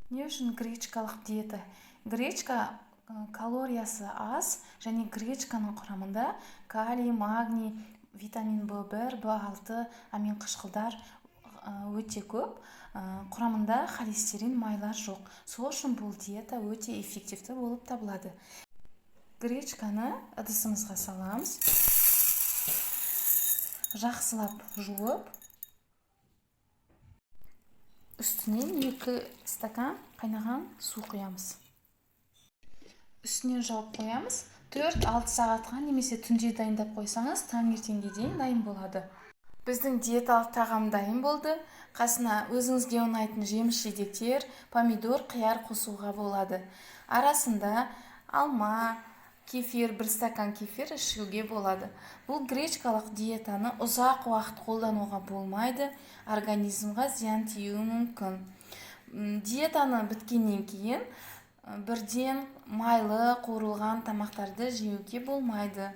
Не үшін гречкалық диета? Гречка калориясы аз және гречканың құрамында калий, магний, витамин В1, В6, амин қышқылдар өте көп. Құрамында холестерин, майлар жоқ. Сол үшін бұл диета өте эффективті болып табылады. Гречканы ыдысымызға саламыз. Жақсылап жуып, үстінен 2 стакан қайнаған су құямыз. Үстінен жауып қоямыз. 4-6 сағатқа немесе түнде дайындап қойсаңыз, таңертеңге дейін дайын болады. Біздің диеталық тағам дайын болды. Қасына өзіңізге ұнайтын жеміс-жидектер, помидор, қияр қосуға болады. Арасында алма, кефир, 1 стакан кефир ішуге болады. Бұл гречкалық диетаны ұзақ уақыт қолдануға болмайды, организмға зиян тиюі мүмкін. Диетаны біткеннен кейін бірден майлы, қуырылған тамақтарды жеуге болмайды.